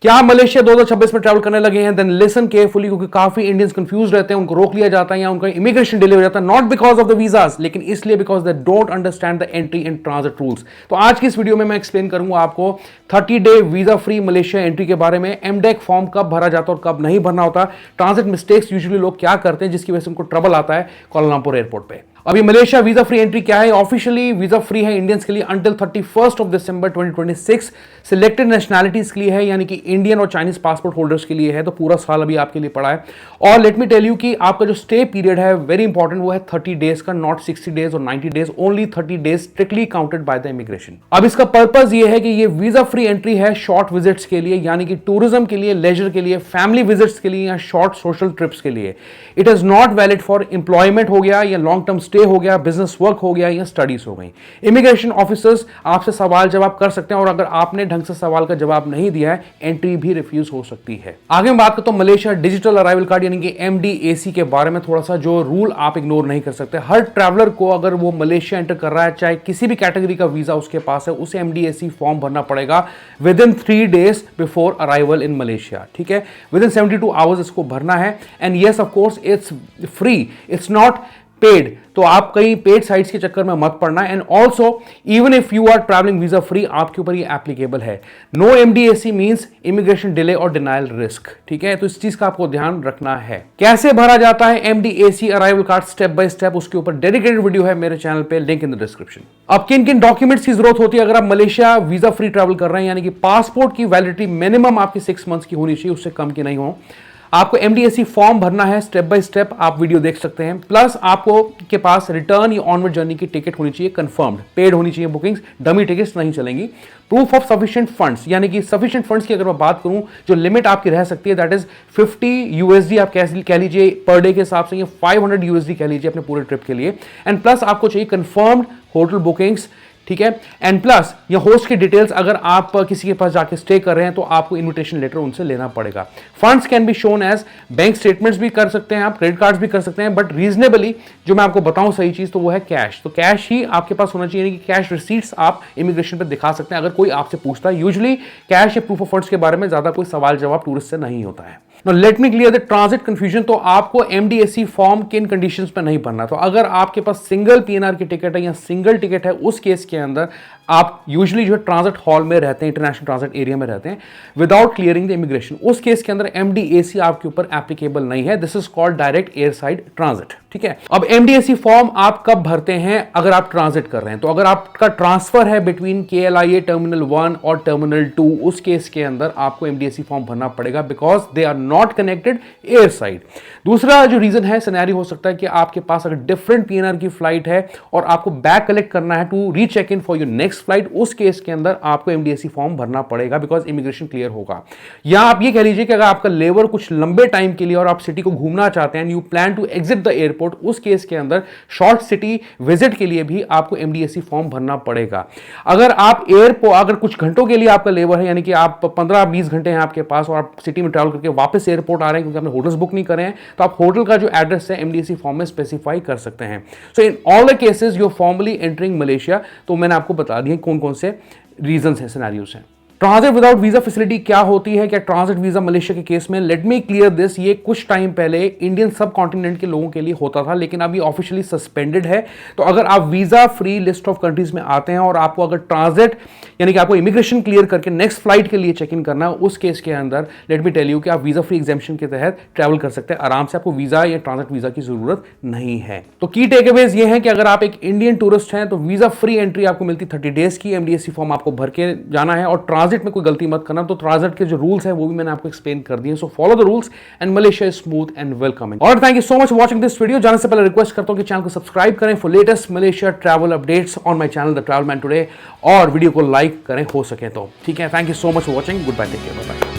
क्या आप मलेशिया 2026 में ट्रैवल करने लगे हैं? देन लिसन केयरफुली, क्योंकि काफी इंडियंस कंफ्यूज रहते हैं, उनको रोक लिया जाता है या उनका इमिग्रेशन डिले हो जाता है, not because of the visas, लेकिन इसलिए because they don't understand the entry and transit rules. तो आज की इस वीडियो में मैं एक्सप्लेन करूंगा आपको 30 day visa free Malaysia entry के बारे में, एमडेक फॉर्म कब भरा जाता है और कब नहीं भरना होता, ट्रांजिट मिस्टेक्स यूजुअली लोग क्या करते हैं जिसकी वजह से उनको ट्रबल आता है कोलालमपुर एयरपोर्ट पे। अभी मलेशिया वीजा फ्री एंट्री क्या है? ऑफिशियली वीजा फ्री है इंडियंस के लिए अंटिल 31 दिसंबर 2026। सिलेक्टेड नेशनैलिटीज के लिए है, यानी कि इंडियन और चाइनीज पासपोर्ट होल्डर्स के लिए है, तो पूरा साल अभी आपके लिए पड़ा है। और लेट मी टेल यू कि आपका जो स्टे पीरियड है वेरी इंपॉर्टेंट, वो है 30 डेज का, नॉट 60 डेज और 90 days, only 30 days strictly counted by the immigration. अब इसका पर्पज ये है कि ये वीजा फ्री एंट्री है शॉर्ट विजिट्स के लिए, यानी कि टूरिज्म के लिए, लेजर के लिए, फैमिली विजिट्स के लिए या शॉर्ट सोशल ट्रिप्स के लिए। It is not valid for employment हो गया या लॉन्ग टर्म स्टे हो गया, बिजनेस वर्क हो गया या स्टडीज हो गई। इमिग्रेशन ऑफिसर्स आपसे सवाल जवाब कर सकते हैं और अगर आपने ढंग से सवाल का जवाब नहीं दिया है, एंट्री भी रिफ्यूज हो सकती है। आगे मैं बात करता हूं मलेशिया डिजिटल अराइवल कार्ड यानी कि MDAC के बारे में, थोड़ा सा जो रूल आप इग्नोर नहीं कर सकते। हर ट्रैवलर को अगर वो मलेशिया एंटर कर रहा है, चाहे किसी भी कैटेगरी का वीजा उसके पास है, उसे MDAC फॉर्म भरना पड़ेगा with in 3 days before arrival in Malaysia. ठीक है, विद इन 72 आवर्स इसको भरना है। And yes of course it's free, it's not paid, तो आप कहीं पेड साइट्स के चक्कर में मत पड़ना। And also even if you are travelling visa free, आपके ऊपर ये एप्लीकेबल है। No MDAC means immigration delay और डिनायल रिस्क। ठीक है, तो इस चीज का आपको ध्यान रखना है। कैसे भरा जाता है MDAC arrival card step by step, उसके ऊपर डेडिकेटेड वीडियो है मेरे चैनल पे, लिंक इन द डिस्क्रिप्शन। अब किन किन डॉक्यूमेंट्स की जरूरत होती है अगर आप मलेशिया वीजा फ्री ट्रैवल कर रहे हैं? यानी कि पासपोर्ट की वैलिडिटी मिनिमम आपकी 6 मंथ्स की होनी चाहिए, उससे कम की नहीं हो। आपको MDAC फॉर्म भरना है, स्टेप बाय स्टेप आप वीडियो देख सकते हैं। प्लस आपको के पास रिटर्न या ऑनवर्ड जर्नी की टिकट होनी चाहिए, कंफर्म्ड, पेड होनी चाहिए बुकिंग्स, डमी टिकट्स नहीं चलेंगी। प्रूफ ऑफ सफिशिएंट फंड्स, यानी कि सफिशिएंट फंड्स की अगर मैं बात करूं, जो लिमिट आपकी रह सकती है दैट इज 50 USD आप कह लीजिए पर डे के हिसाब से, या 500 USD कह लीजिए अपने पूरे ट्रिप के लिए। एंड प्लस आपको चाहिए कंफर्म्ड होटल बुकिंग्स। ठीक है, एंड प्लस ये होस्ट की डिटेल्स, अगर आप किसी के पास जाके स्टे कर रहे हैं तो आपको इनविटेशन लेटर उनसे लेना पड़ेगा। Funds can be shown as bank statements भी कर सकते हैं आप, क्रेडिट कार्ड्स भी कर सकते हैं, बट रीजनेबली जो मैं आपको बताऊं सही चीज तो वो है कैश। तो कैश ही आपके पास होना चाहिए, कि कैश रिसीट्स आप इमिग्रेशन पे दिखा सकते हैं अगर कोई आपसे पूछता है। यूजुअली कैश या प्रूफ ऑफ फंड्स के बारे में ज्यादा कोई सवाल जवाब टूरिस्ट से नहीं होता है। Now let me clear the transit confusion। तो आपको MDAC फॉर्म किन कंडीशंस पे नहीं भरना? तो अगर आपके पास सिंगल PNR की टिकट है या सिंगल टिकट है, उस केस के अंदर आप यूजुअली जो ट्रांजिट हॉल में रहते हैं, इंटरनेशनल ट्रांजिट एरिया में रहते हैं, विदाउट क्लियरिंग द इमिग्रेशन, उस केस के अंदर MDAC आपके ऊपर एप्लीकेबल नहीं है। This is called direct air side transit. ठीक है, अब MDAC फॉर्म आप कब भरते हैं अगर आप ट्रांजिट कर रहे हैं? तो अगर आपका ट्रांसफर है बिटवीन KLIA टर्मिनल 1 और टर्मिनल 2, उस केस के अंदर आपको MDAC फॉर्म भरना पड़ेगा, because they are not connected air side. दूसरा जो रीजन है, सिनेरियो हो सकता है कि आपके पास अगर डिफरेंट PNR की फ्लाइट है और आपको बैक कलेक्ट करना है to recheck in for your next flight, उस केस के अंदर आपको MDAC फॉर्म भरना पड़ेगा, बिकॉज इमिग्रेशन क्लियर होगा। या आप ये कह लीजिए कि अगर आपका लेबर कुछ लंबे टाइम के लिए और आप सिटी को घूमना चाहते हैं, you plan to exit the airport, उस केस के अंदर शॉर्ट सिटी विजिट के लिए भी आपको MDAC फॉर्म भरना पड़ेगा। अगर आप एयरपोर्ट, अगर कुछ घंटों के लिए आपका लेबर है, यानी कि आप 15-20 घंटे हैं आपके पास और आप सिटी में ट्रैवल करके वापस एयरपोर्ट आ रहे हैं क्योंकि आपने होटल्स बुक नहीं करे हैं, तो आप होटल का जो एड्रेस है MDAC फॉर्म में स्पेसिफाई कर सकते हैं। So in all the cases you are formally entering Malaysia. तो मैंने आपको बता दिया कौन कौन से रीजंस हैं, सिनेरियोस हैं। ट्रांजिट विदाउट वीजा फैसिलिटी क्या होती है? क्या ट्रांजिट वीजा मलेशिया के केस में? लेट मी क्लियर दिस, ये कुछ टाइम पहले इंडियन सब कॉन्टिनेंट के लोगों के लिए होता था, लेकिन अभी ऑफिशियली सस्पेंडेड है। तो अगर आप visa free list of countries में आते हैं और आपको अगर ट्रांजिट यानी कि आपको इमिग्रेशन क्लियर करके नेक्स्ट फ्लाइट के लिए चेक इन करना है, उस केस के अंदर लेट मी टेल यू कि आप वीजा फ्री एग्जेम्पशन के तहत ट्रैवल कर सकते हैं आराम से, आपको वीजा या ट्रांजिट वीजा की जरूरत नहीं है। तो की टेकअवेज ये है कि अगर आप एक इंडियन टूरिस्ट हैं तो वीजा फ्री एंट्री आपको मिलती 30 डेज की, MDAC फॉर्म आपको भर के जाना है और ट्रांजिट में कोई गलती मत करना। तो ट्रांजिट के जो रूल्स हैं वो भी मैंने आपको एक्सप्लेन कर दिए। So follow the rules and Malaysia is smooth and welcoming. और thank you so much watching this video. जाने से पहले रिक्वेस्ट करता हूं कि चैनल को सब्सक्राइब करें for latest Malaysia travel updates on my channel the travel man today, और वीडियो को लाइक करें हो सके तो। ठीक है, thank you so much for watching. Good bye, take care, bye bye.